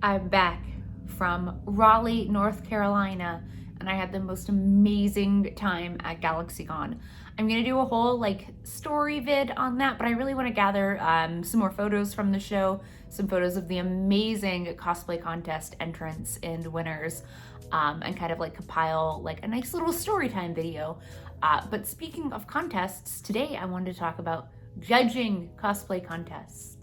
I'm back from Raleigh, North Carolina, and I had the most amazing time at GalaxyCon. I'm gonna do a whole story vid on that, but I really want to gather some more photos from the show, some photos of the amazing cosplay contest entrants and winners, and kind of compile a nice little story time video. But speaking of contests, today I wanted to talk about judging cosplay contests.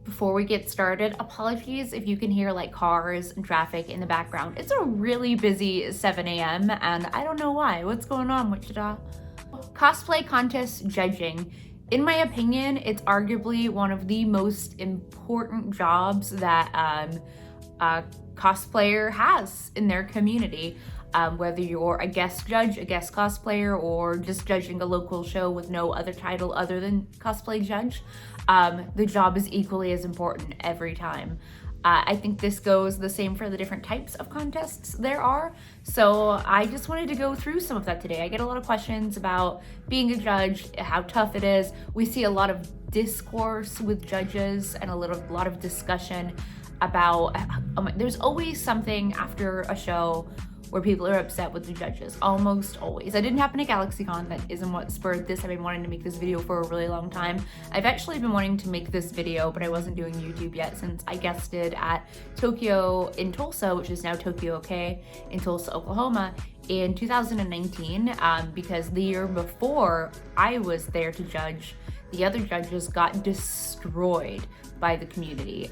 Before we get started, apologies if you can hear cars and traffic in the background. It's a really busy 7 a.m. and I don't know why. What's going on, Wichita? Cosplay contest judging. In my opinion, it's arguably one of the most important jobs that a cosplayer has in their community. Whether you're a guest judge, a guest cosplayer, or just judging a local show with no other title other than cosplay judge, the job is equally as important every time. I think this goes the same for the different types of contests there are. So I just wanted to go through some of that today. I get a lot of questions about being a judge, how tough it is. We see a lot of discourse with judges and a lot of discussion about, there's always something after a show where people are upset with the judges, almost always. That didn't happen at GalaxyCon. That isn't what spurred this. I've been wanting to make this video for a really long time. I've actually been wanting to make this video, but I wasn't doing YouTube yet since I guested at Tokyo in Tulsa, which is now Tokyo OK, in Tulsa, Oklahoma, in 2019, because the year before I was there to judge, the other judges got destroyed by the community.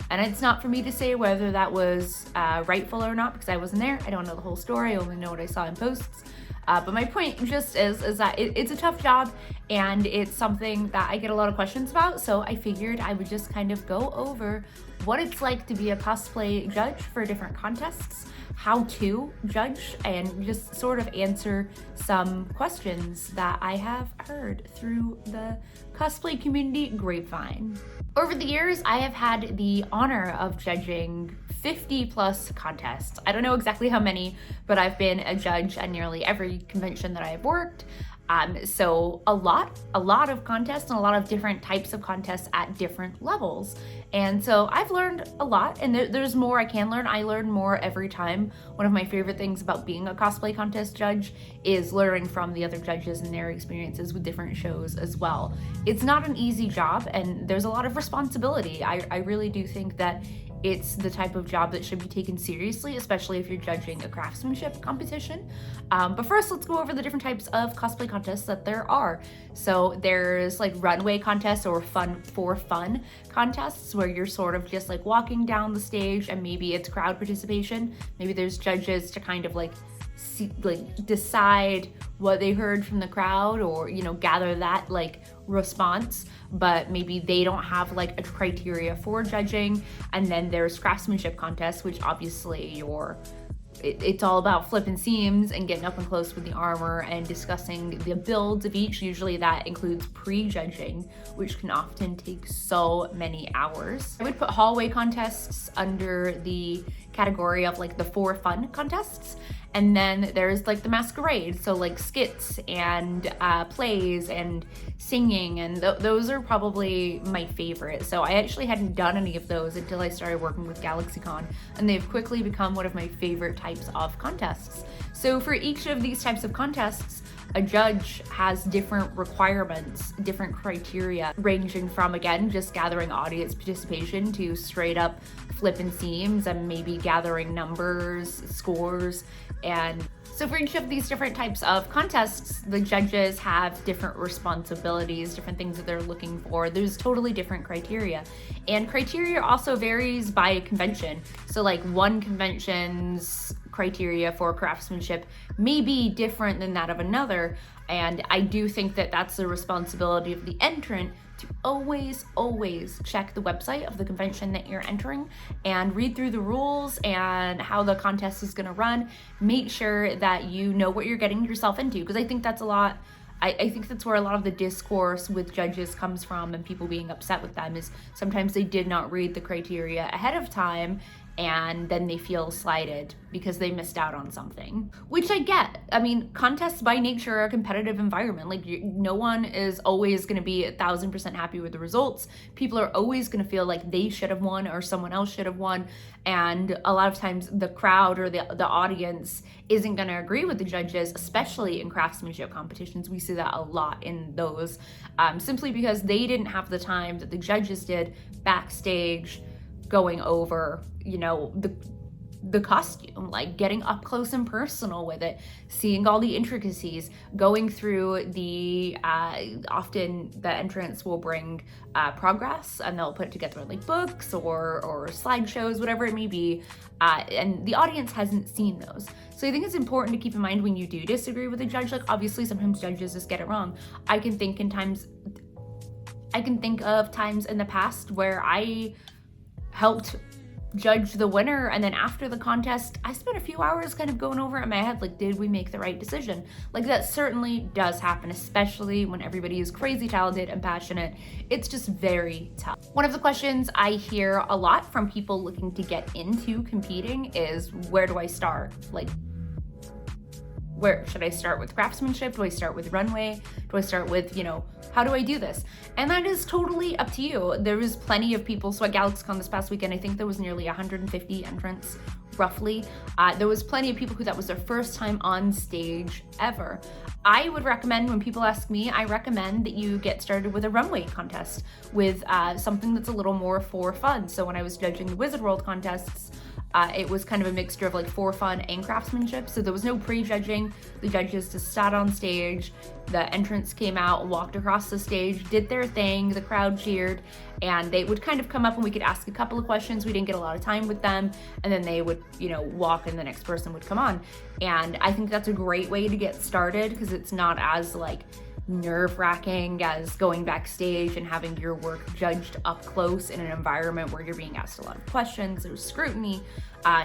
And it's not for me to say whether that was rightful or not, because I wasn't there. I don't know the whole story. I only know what I saw in posts. But my point just is that it's a tough job, and it's something that I get a lot of questions about. So I figured I would just kind of go over what it's like to be a cosplay judge for different contests, how to judge, and just sort of answer some questions that I have heard through the cosplay community grapevine. Over the years, I have had the honor of judging 50 plus contests. I don't know exactly how many, but I've been a judge at nearly every convention that I've worked. So a lot of contests and a lot of different types of contests at different levels. And so I've learned a lot, and there's more I can learn. I learn more every time. One of my favorite things about being a cosplay contest judge is learning from the other judges and their experiences with different shows as well. It's not an easy job, and there's a lot of responsibility. I really do think that it's the type of job that should be taken seriously, especially if you're judging a craftsmanship competition. But first, let's go over the different types of cosplay contests that there are. So there's runway contests or fun contests where you're sort of just walking down the stage, and maybe it's crowd participation. Maybe there's judges to kind of decide what they heard from the crowd, or gather that response, but maybe they don't have a criteria for judging. And then there's craftsmanship contests, which obviously it's all about flipping seams and getting up and close with the armor and discussing the builds of each. Usually that includes pre-judging, which can often take so many hours. I would put hallway contests under the category of the for fun contests. And then there's the masquerade, so skits and plays and singing, and those are probably my favorite. So I actually hadn't done any of those until I started working with GalaxyCon, and they've quickly become one of my favorite types of contests. So for each of these types of contests, a judge has different requirements, different criteria, ranging from, again, just gathering audience participation to straight up flipping seams and maybe gathering numbers, scores. And so for each of these different types of contests, the judges have different responsibilities, different things that they're looking for. There's totally different criteria. And criteria also varies by convention. So one convention's criteria for craftsmanship may be different than that of another. And I do think that that's the responsibility of the entrant to always check the website of the convention that you're entering and read through the rules and how the contest is going to run. Make sure that you know what you're getting yourself into, because I think that's I think that's where a lot of the discourse with judges comes from, and people being upset with them is sometimes they did not read the criteria ahead of time, and then they feel slighted because they missed out on something, which I get. I mean, contests by nature are a competitive environment. Like, no one is always going to be 1,000% happy with the results. People are always going to feel like they should have won or someone else should have won, and a lot of times the crowd or the audience isn't going to agree with the judges, especially in craftsmanship competitions. We see that a lot in those, simply because they didn't have the time that the judges did backstage, going over, you know, the costume, like getting up close and personal with it, seeing all the intricacies, going through the often the entrance will bring progress, and they'll put together like books or slideshows, whatever it may be, and the audience hasn't seen those. So I think it's important to keep in mind when you do disagree with a judge. Like, obviously sometimes judges just get it wrong. I can think of times in the past where I helped judge the winner, and then after the contest I spent a few hours kind of going over it in my head, like, did we make the right decision? Like, that certainly does happen, especially when everybody is crazy talented and passionate. It's just very tough. One of the questions I hear a lot from people looking to get into competing is, where do I start? Like, where should I start with craftsmanship? Do I start with runway? Do I start with, you know, how do I do this? And that is totally up to you. There was plenty of people. So at GalaxyCon this past weekend, I think there was nearly 150 entrants, roughly. There was plenty of people who that was their first time on stage ever. I would recommend, when people ask me, I recommend that you get started with a runway contest, with something that's a little more for fun. So when I was judging the Wizard World contests, it was kind of a mixture of like for fun and craftsmanship. So there was no pre-judging. The judges just sat on stage. The entrants came out, walked across the stage, did their thing. The crowd cheered, and they would kind of come up and we could ask a couple of questions. We didn't get a lot of time with them, and then they would, you know, walk and the next person would come on. And I think that's a great way to get started, because it's not as like nerve-wracking as going backstage and having your work judged up close in an environment where you're being asked a lot of questions. There's scrutiny.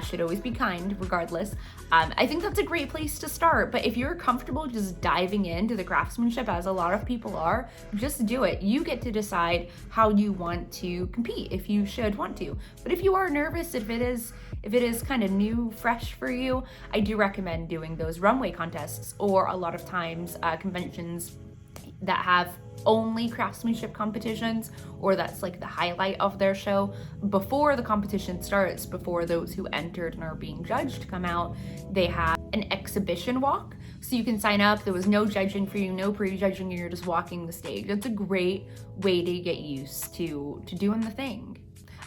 Should always be kind regardless. I think that's a great place to start, but if you're comfortable just diving into the craftsmanship, as a lot of people are, just do it. You get to decide how you want to compete, if you should want to. But if you are nervous, if it is kind of new, fresh for you, I do recommend doing those runway contests, or a lot of times conventions that have only craftsmanship competitions, or that's like the highlight of their show. Before the competition starts, before those who entered and are being judged come out, they have an exhibition walk. So you can sign up. There was no judging for you, no pre-judging, you're just walking the stage. It's a great way to get used to doing the thing.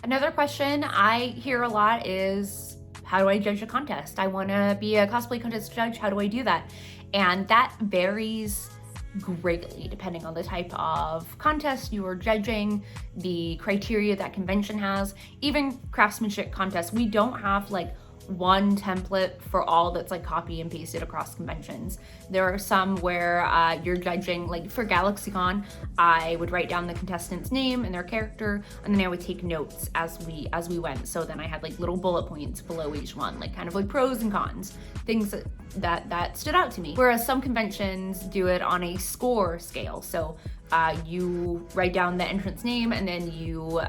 Another question I hear a lot is, how do I judge a contest? I want to be a cosplay contest judge. How do I do that? And that varies greatly depending on the type of contest you are judging, the criteria that convention has. Even craftsmanship contests, we don't have like one template for all that's like copy and pasted across conventions. There are some where you're judging, like for GalaxyCon, I would write down the contestant's name and their character, and then I would take notes as we went. So then I had like little bullet points below each one, like kind of like pros and cons, things that stood out to me. Whereas some conventions do it on a score scale. So you write down the entrant's name and then you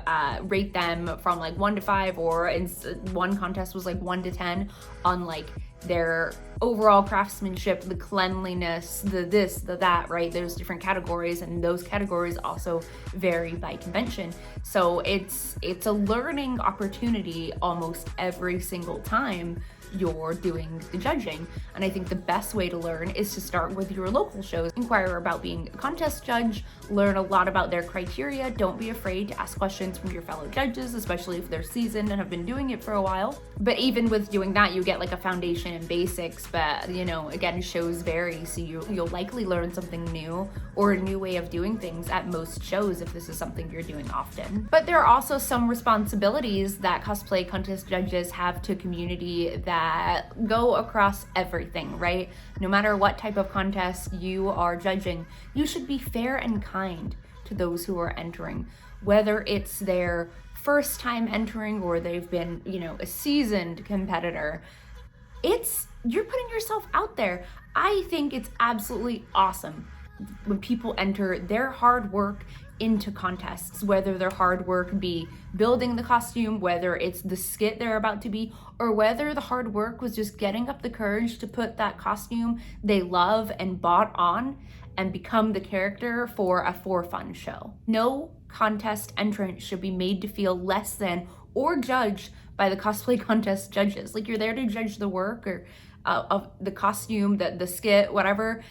rate them from like 1 to 5, or in one contest was like 1 to 10 on like their overall craftsmanship, the cleanliness, the this, the that, right? There's different categories, and those categories also vary by convention. So it's a learning opportunity almost every single time you're doing the judging. And I think the best way to learn is to start with your local shows. Inquire about being a contest judge, learn a lot about their criteria. Don't be afraid to ask questions from your fellow judges, especially if they're seasoned and have been doing it for a while. But even with doing that, you get like a foundation and basics, but you know, again, shows vary, so you'll likely learn something new or a new way of doing things at most shows if this is something you're doing often. But there are also some responsibilities that cosplay contest judges have to community that go across everything, right? No matter what type of contest you are judging, you should be fair and kind to those who are entering, whether it's their first time entering or they've been, you know, a seasoned competitor. You're putting yourself out there. I think it's absolutely awesome when people enter their hard work into contests, whether their hard work be building the costume, whether it's the skit they're about to be, or whether the hard work was just getting up the courage to put that costume they love and bought on and become the character for a for fun show. No contest entrant should be made to feel less than or judged by the cosplay contest judges. Like, you're there to judge the work or of the costume, the skit, whatever,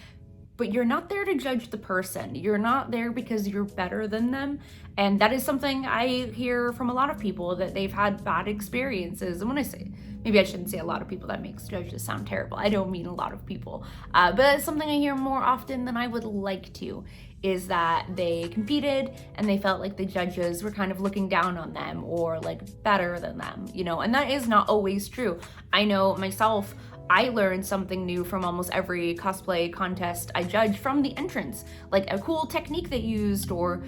but you're not there to judge the person. You're not there because you're better than them. And that is something I hear from a lot of people, that they've had bad experiences. And when I say, maybe I shouldn't say a lot of people, that makes judges sound terrible. I don't mean a lot of people. But it's something I hear more often than I would like to, is that they competed and they felt like the judges were kind of looking down on them or like better than them, you know, and that is not always true. I know myself, I learned something new from almost every cosplay contest I judged from the entrants, like a cool technique they used, or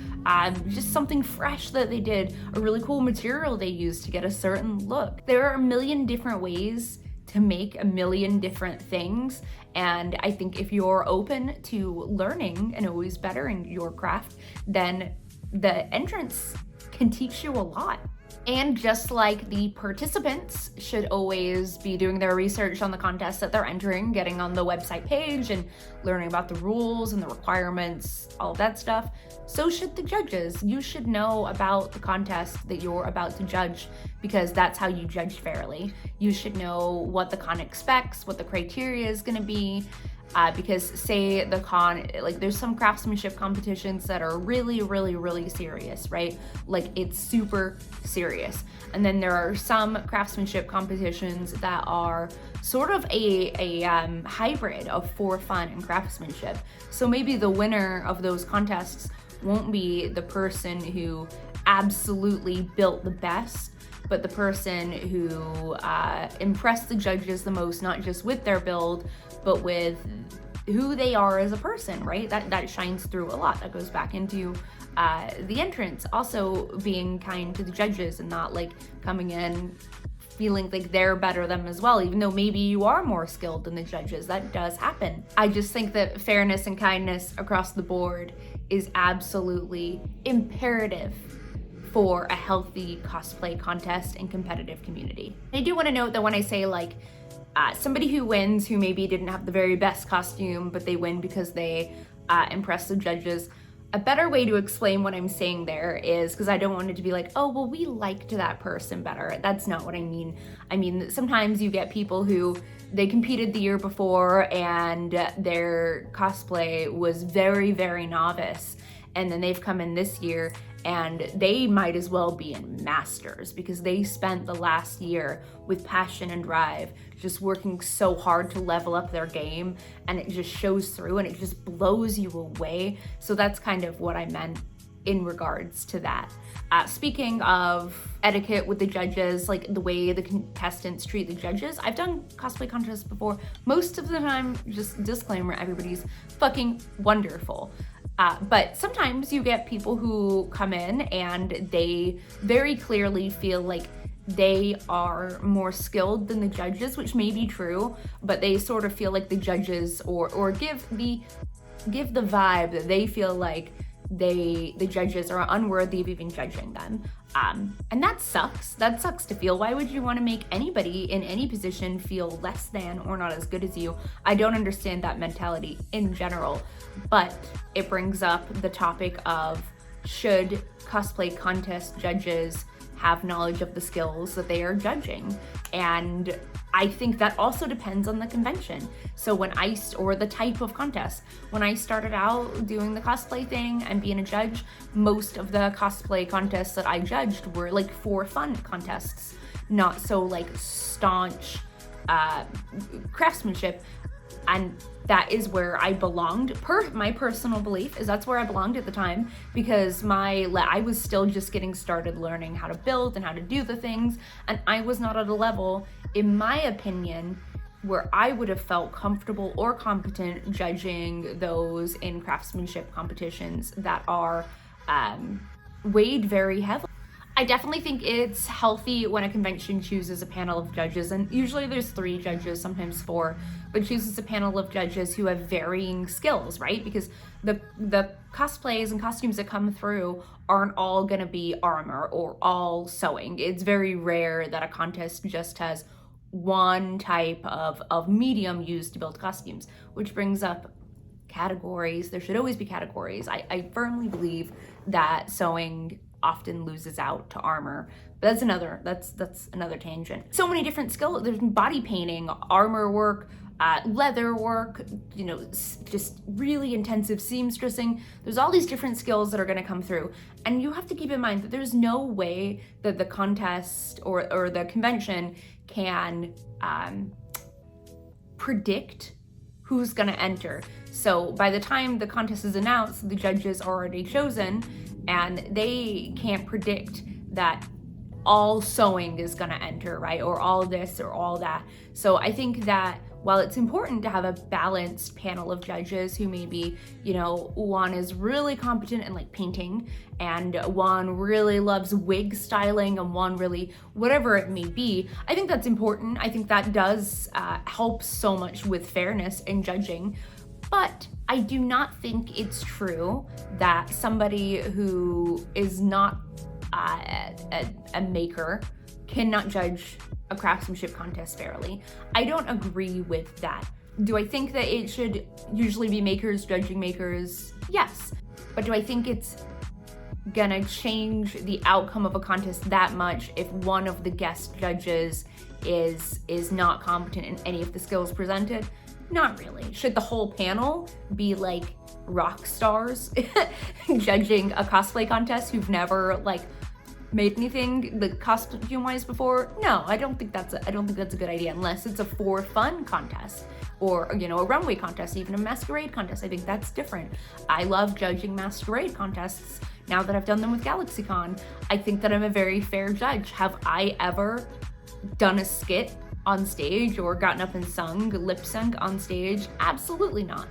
just something fresh that they did, a really cool material they used to get a certain look. There are a million different ways to make a million different things, and I think if you're open to learning and always bettering your craft, then the entrants can teach you a lot. And just like the participants should always be doing their research on the contests that they're entering, getting on the website page and learning about the rules and the requirements, all of that stuff, so should the judges. You should know about the contest that you're about to judge, because that's how you judge fairly. You should know what the con expects, what the criteria is going to be. Because say the con, like there's some craftsmanship competitions that are really, really, really serious, right? Like it's super serious. And then there are some craftsmanship competitions that are sort of a hybrid of for fun and craftsmanship. So maybe the winner of those contests won't be the person who absolutely built the best, but the person who impressed the judges the most, not just with their build, but with who they are as a person, right? That shines through a lot. That goes back into the entrance, also being kind to the judges and not like coming in feeling like they're better than them as well, even though maybe you are more skilled than the judges. That does happen. I just think that fairness and kindness across the board is absolutely imperative for a healthy cosplay contest and competitive community. I do want to note that when I say like somebody who wins who maybe didn't have the very best costume, but they win because they impressed the judges, a better way to explain what I'm saying there is, because I don't want it to be like, oh, well, we liked that person better. That's not what I mean. I mean, sometimes you get people who they competed the year before and their cosplay was very, very novice, and then they've come in this year and they might as well be in masters because they spent the last year with passion and drive, just working so hard to level up their game, and it just shows through and it just blows you away. So that's kind of what I meant in regards to that. Speaking of etiquette with the judges, like the way the contestants treat the judges, I've done cosplay contests before. Most of the time, just disclaimer, everybody's fucking wonderful. But sometimes you get people who come in and they very clearly feel like they are more skilled than the judges, which may be true, but they sort of feel like the judges or give the vibe that they feel like the judges are unworthy of even judging them. And that sucks. That sucks to feel. Why would you want to make anybody in any position feel less than or not as good as you? I don't understand that mentality in general, but it brings up the topic of, should cosplay contest judges have knowledge of the skills that they are judging? And I think that also depends on the convention. So or the type of contest. When I started out doing the cosplay thing and being a judge, most of the cosplay contests that I judged were like for fun contests, not so like staunch craftsmanship. And that is where I belonged. My personal belief is that's where I belonged at the time, because I was still just getting started learning how to build and how to do the things, and I was not at a level, in my opinion, where I would have felt comfortable or competent judging those in craftsmanship competitions that are weighed very heavily. I definitely think it's healthy when a convention chooses a panel of judges, and usually there's 3 judges, sometimes 4, but chooses a panel of judges who have varying skills, right? Because the cosplays and costumes that come through aren't all gonna be armor or all sewing. It's very rare that a contest just has one type of medium used to build costumes, which brings up categories. There should always be categories. I firmly believe that sewing often loses out to armor, but that's another tangent. So many different skills. There's body painting, armor work, leather work, you know, just really intensive seamstressing. There's all these different skills that are going to come through, and you have to keep in mind that there's no way that the contest or the convention can predict who's going to enter. So by the time the contest is announced, the judges are already chosen, and they can't predict that all sewing is going to enter, right? Or all this or all that. So I think that while it's important to have a balanced panel of judges who maybe, you know, one is really competent in like painting, and one really loves wig styling, and one really, whatever it may be, I think that's important. I think that does help so much with fairness in judging. But I do not think it's true that somebody who is not a maker cannot judge a craftsmanship contest fairly. I don't agree with that. Do I think that it should usually be makers judging makers? Yes. But do I think it's gonna change the outcome of a contest that much if one of the guest judges is not competent in any of the skills presented? Not really. Should the whole panel be like rock stars judging a cosplay contest who've never like made anything like costume wise before? No, I don't think that's a good idea, unless it's a for fun contest, or, you know, a runway contest, even a masquerade contest. I think that's different. I love judging masquerade contests now that I've done them with GalaxyCon. I think that I'm a very fair judge. Have I ever done a skit on stage or gotten up and sung, lip sync on stage? Absolutely not.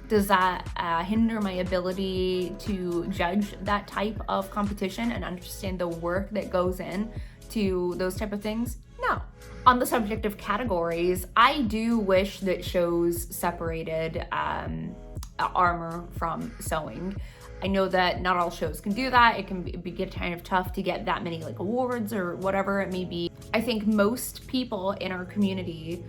Does that hinder my ability to judge that type of competition and understand the work that goes in to those type of things? No. On the subject of categories, I do wish that shows separated armor from sewing. I know that not all shows can do that. It can get kind of tough to get that many like awards or whatever it may be. I think most people in our community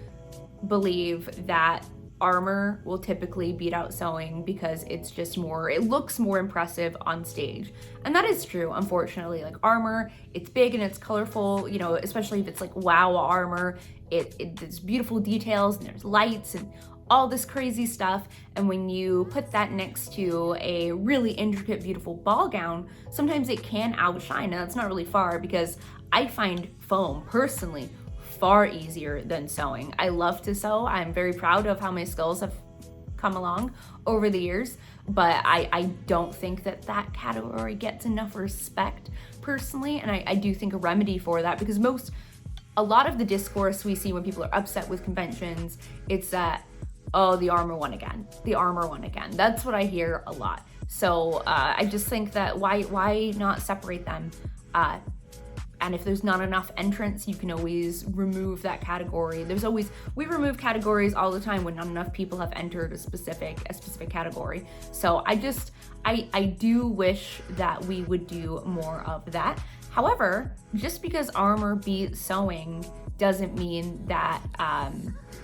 believe that armor will typically beat out sewing because it's just more, it looks more impressive on stage. And that is true, unfortunately. Like armor, it's big and it's colorful, you know, especially if it's like WoW armor, there's beautiful details and there's lights and all this crazy stuff. And when you put that next to a really intricate, beautiful ball gown, sometimes it can outshine. Now, it's not really far, because I find foam personally far easier than sewing. I love to sew. I'm very proud of how my skills have come along over the years, but I don't think that that category gets enough respect personally. And I do think a remedy for that, because a lot of the discourse we see when people are upset with conventions, it's that, oh, the armor won again. The armor won again. That's what I hear a lot. So I just think that why not separate them? And if there's not enough entrants, you can always remove that category. We remove categories all the time when not enough people have entered a specific category. So I do wish that we would do more of that. However, just because armor beat sewing doesn't mean that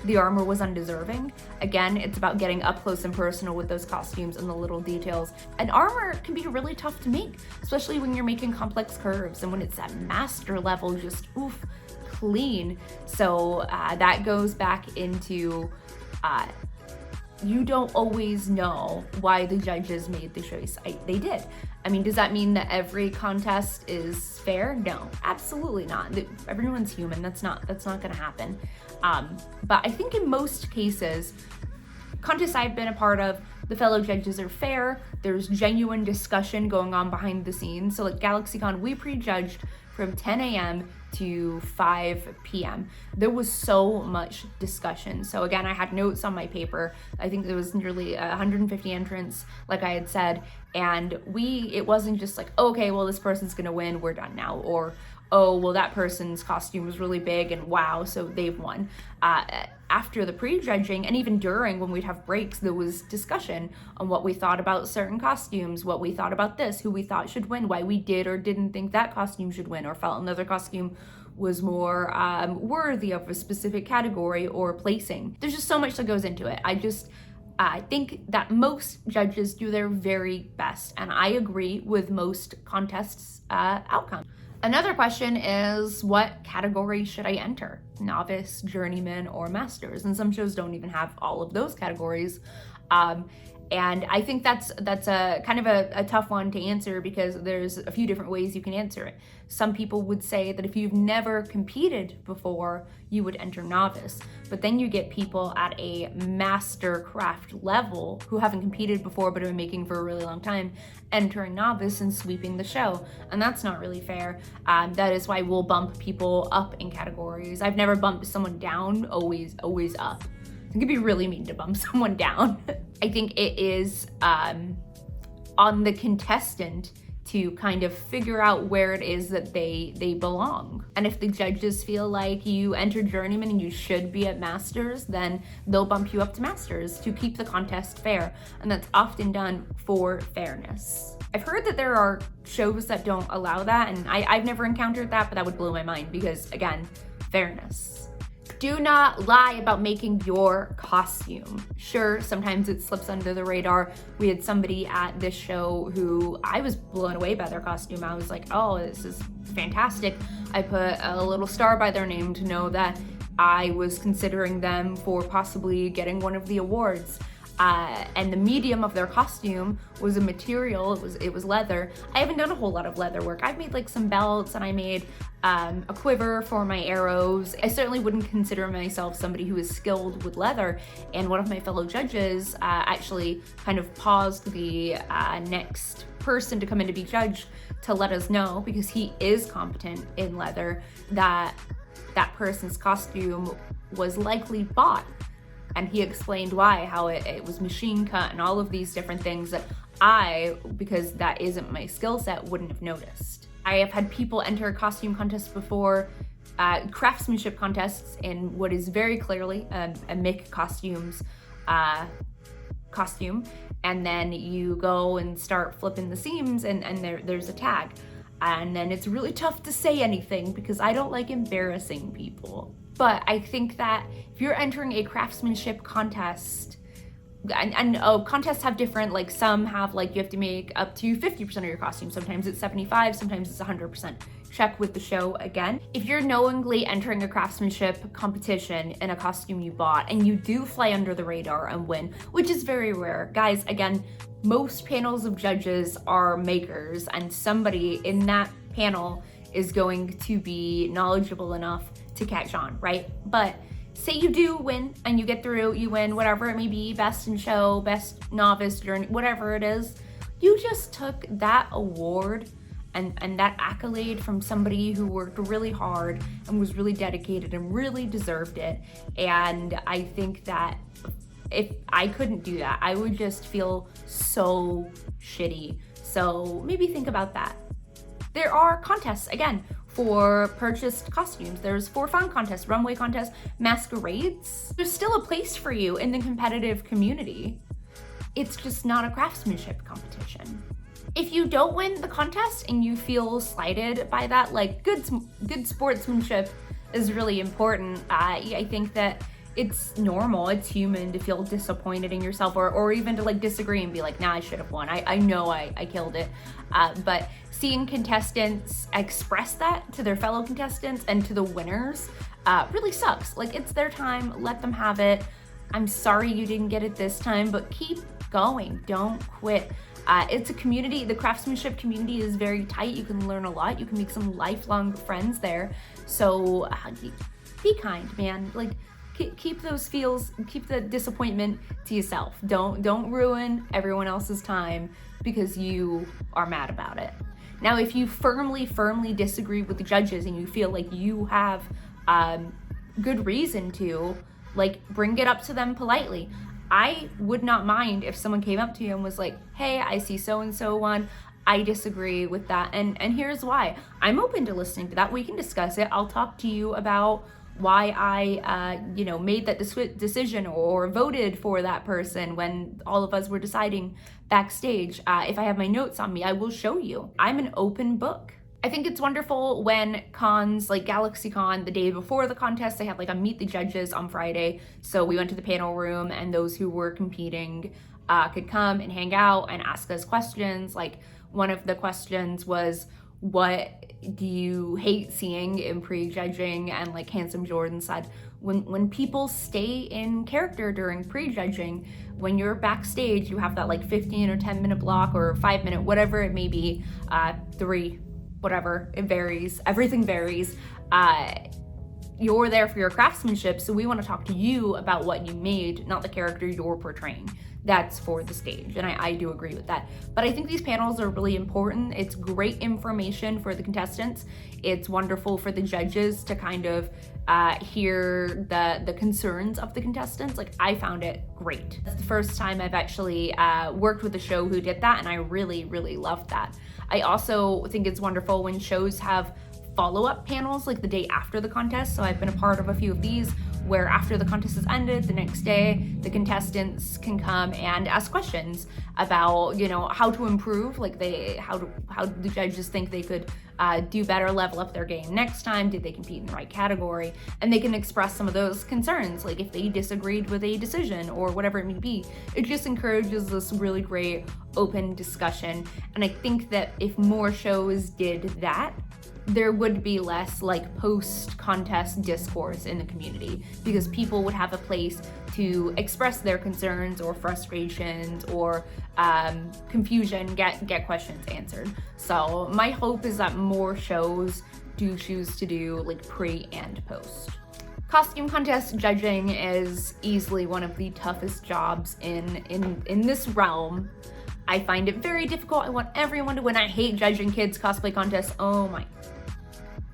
the armor was undeserving. Again, it's about getting up close and personal with those costumes and the little details. And armor can be really tough to make, especially when you're making complex curves and when it's at master level, just oof, clean. So that goes back into you don't always know why the judges made the choice they did. I mean, does that mean that every contest is fair? No, absolutely not. Everyone's human. That's not gonna happen. But I think in most cases, contests I've been a part of, the fellow judges are fair. There's genuine discussion going on behind the scenes. So like GalaxyCon, we prejudged from 10 a.m. to 5 p.m. There was so much discussion. So again, I had notes on my paper. I think there was nearly 150 entrants, like I had said. And it wasn't just like, okay, well, this person's gonna win, we're done now. Or, oh, well, that person's costume was really big and wow, so they've won. After the prejudging, and even during when we'd have breaks, there was discussion on what we thought about certain costumes, what we thought about this, who we thought should win, why we did or didn't think that costume should win, or felt another costume was more worthy of a specific category or placing. There's just so much that goes into it. I think that most judges do their very best, and I agree with most contests' outcomes. Another question is, what category should I enter? Novice, journeyman, or masters? And some shows don't even have all of those categories. And I think that's a kind of a tough one to answer, because there's a few different ways you can answer it. Some people would say that if you've never competed before, you would enter novice. But then you get people at a master craft level who haven't competed before but have been making for a really long time, entering novice and sweeping the show. And that's not really fair. That is why we'll bump people up in categories. I've never bumped someone down, always up. I think it'd be really mean to bump someone down. I think it is on the contestant to kind of figure out where it is that they belong. And if the judges feel like you entered journeyman and you should be at masters, then they'll bump you up to masters to keep the contest fair. And that's often done for fairness. I've heard that there are shows that don't allow that, and I've never encountered that, but that would blow my mind because, again, fairness. Do not lie about making your costume. Sure, sometimes it slips under the radar. We had somebody at this show who I was blown away by their costume. I was like, oh, this is fantastic. I put a little star by their name to know that I was considering them for possibly getting one of the awards. And the medium of their costume was a material, it was leather. I haven't done a whole lot of leather work. I've made like some belts, and I made a quiver for my arrows. I certainly wouldn't consider myself somebody who is skilled with leather. And one of my fellow judges actually kind of paused the next person to come in to be judged to let us know, because he is competent in leather, that that person's costume was likely bought. And he explained why, how it was machine cut and all of these different things that I, because that isn't my skill set, wouldn't have noticed. I have had people enter costume contests before, craftsmanship contests in what is very clearly a Mick costumes costume, and then you go and start flipping the seams and there's a tag. And then it's really tough to say anything because I don't like embarrassing people. But I think that if you're entering a craftsmanship contest, and contests have different, like some have like you have to make up to 50% of your costume. Sometimes it's 75, sometimes it's 100%. Check with the show again. If you're knowingly entering a craftsmanship competition in a costume you bought and you do fly under the radar and win, which is very rare. Guys, again, most panels of judges are makers, and somebody in that panel is going to be knowledgeable enough to catch on, right? But say you do win and you get through, you win whatever it may be, best in show, best novice, journey, whatever it is, you just took that award and that accolade from somebody who worked really hard and was really dedicated and really deserved it. And I think that if I couldn't do that, I would just feel so shitty. So maybe think about that. There are contests, again, for purchased costumes. There's for fun contests, runway contests, masquerades. There's still a place for you in the competitive community. It's just not a craftsmanship competition. If you don't win the contest and you feel slighted by that, like good sportsmanship is really important. I think that it's normal, it's human to feel disappointed in yourself, or even to like disagree and be like, nah, I should have won. I know I killed it. But seeing contestants express that to their fellow contestants and to the winners really sucks. Like, it's their time, let them have it. I'm sorry you didn't get it this time, but keep going, don't quit. It's a community, the craftsmanship community is very tight. You can learn a lot, you can make some lifelong friends there. So be kind, man. Like, keep those feels, keep the disappointment to yourself. Don't ruin everyone else's time because you are mad about it. Now, if you firmly disagree with the judges and you feel like you have good reason to, like, bring it up to them politely. I would not mind if someone came up to you and was like, hey, I see so-and-so one. I disagree with that, and here's why. I'm open to listening to that. We can discuss it. I'll talk to you about why I, made that decision or voted for that person when all of us were deciding backstage. If I have my notes on me, I will show you. I'm an open book. I think it's wonderful when cons like GalaxyCon, the day before the contest, they had like a meet the judges on Friday. So we went to the panel room and those who were competing could come and hang out and ask us questions. Like, one of the questions was, what do you hate seeing in pre-judging? And like Handsome Jordan said, when people stay in character during pre-judging, when you're backstage, you have that like 15 or 10 minute block or 5 minute, whatever it may be, 3, whatever, it varies, everything varies. You're there for your craftsmanship, so we want to talk to you about what you made, not the character you're portraying. That's for the stage, and I do agree with that. But I think these panels are really important. It's great information for the contestants. It's wonderful for the judges to kind of hear the concerns of the contestants. Like, I found it great. It's the first time I've actually worked with a show who did that, and I really loved that. I also think it's wonderful when shows have follow-up panels like the day after the contest. So I've been a part of a few of these where after the contest has ended, the next day, the contestants can come and ask questions about, how to improve, like how the judges think they could do better, level up their game next time. Did they compete in the right category? And they can express some of those concerns, like if they disagreed with a decision or whatever it may be. It just encourages this really great open discussion. And I think that if more shows did that, there would be less like post-contest discourse in the community, because people would have a place to express their concerns or frustrations or confusion, get questions answered. So my hope is that more shows do choose to do like pre and post. Costume contest judging is easily one of the toughest jobs in this realm. I find it very difficult. I want everyone to win. I hate judging kids cosplay contests. Oh my.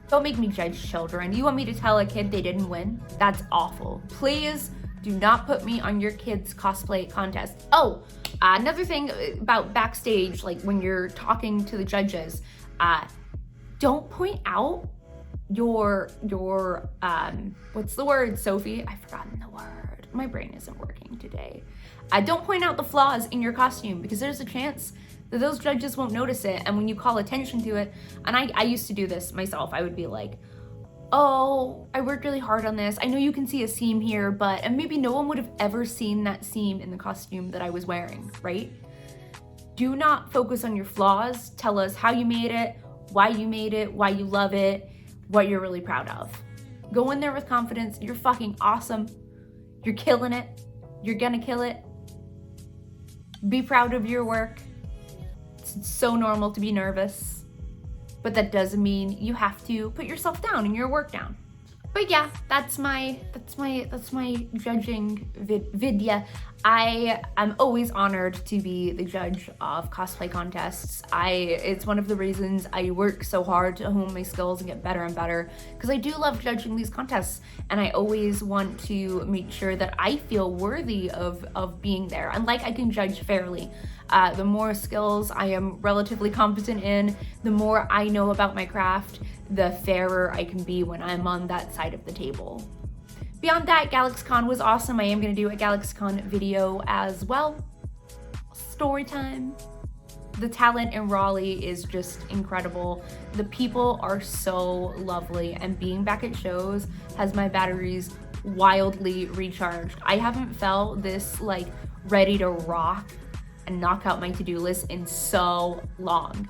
Don't make me judge children. You want me to tell a kid they didn't win? That's awful. Please do not put me on your kids' cosplay contest. Oh, another thing about backstage, like when you're talking to the judges, don't point out your what's the word, Sophie? I've forgotten the word. My brain isn't working today. Don't point out the flaws in your costume, because there's a chance that those judges won't notice it. And when you call attention to it, and I used to do this myself, I would be like, oh, I worked really hard on this. I know you can see a seam here, and maybe no one would have ever seen that seam in the costume that I was wearing, right? Do not focus on your flaws. Tell us how you made it, why you love it, what you're really proud of. Go in there with confidence. You're fucking awesome. You're killing it. You're gonna kill it. Be proud of your work. It's so normal to be nervous, but that doesn't mean you have to put yourself down and your work down. But yeah, that's my judging vidya. I am always honored to be the judge of cosplay contests. It's one of the reasons I work so hard to hone my skills and get better and better, because I do love judging these contests, and I always want to make sure that I feel worthy of being there. And like, I can judge fairly. The more skills I am relatively competent in, the more I know about my craft, the fairer I can be when I'm on that side of the table. Beyond that, GalaxyCon was awesome. I am going to do a GalaxyCon video as well. Story time. The talent in Raleigh is just incredible. The people are so lovely, and being back at shows has my batteries wildly recharged. I haven't felt this like ready to rock and knock out my to-do list in so long.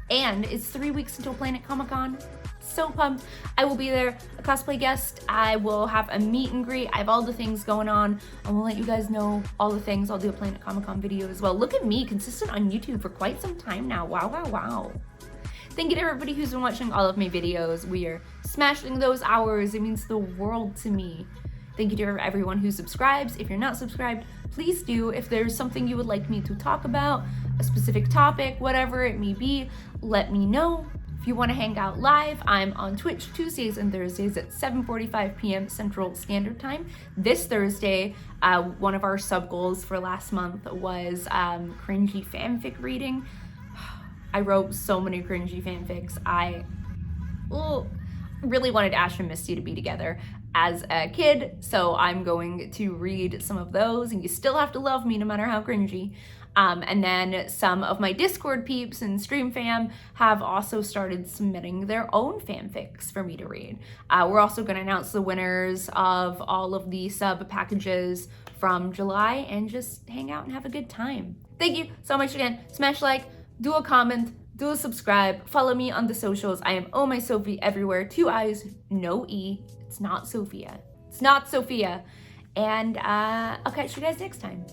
And it's 3 weeks until Planet Comic-Con. So pumped. I will be there, a cosplay guest. I will have a meet and greet. I have all the things going on. I will let you guys know all the things. I'll do a Planet Comic-Con video as well. Look at me, consistent on YouTube for quite some time now. Wow. Thank you to everybody who's been watching all of my videos. We are smashing those hours. It means the world to me. Thank you to everyone who subscribes. If you're not subscribed, please do. If there's something you would like me to talk about, a specific topic, whatever it may be, let me know. If you want to hang out live, I'm on Twitch Tuesdays and Thursdays at 7:45 p.m. Central Standard Time. This Thursday, one of our sub goals for last month was cringy fanfic reading. I wrote so many cringy fanfics. I really wanted Ash and Misty to be together as a kid, so I'm going to read some of those, and you still have to love me no matter how cringy. And then some of my Discord peeps and stream fam have also started submitting their own fanfics for me to read. We're also going to announce the winners of all of the sub packages from July and just hang out and have a good time. Thank you so much again. Smash like, do a comment, do a subscribe, follow me on the socials. I am Oh My Sophie everywhere. 2 I's, no E. It's not Sophia. It's not Sophia. And I'll catch you guys next time.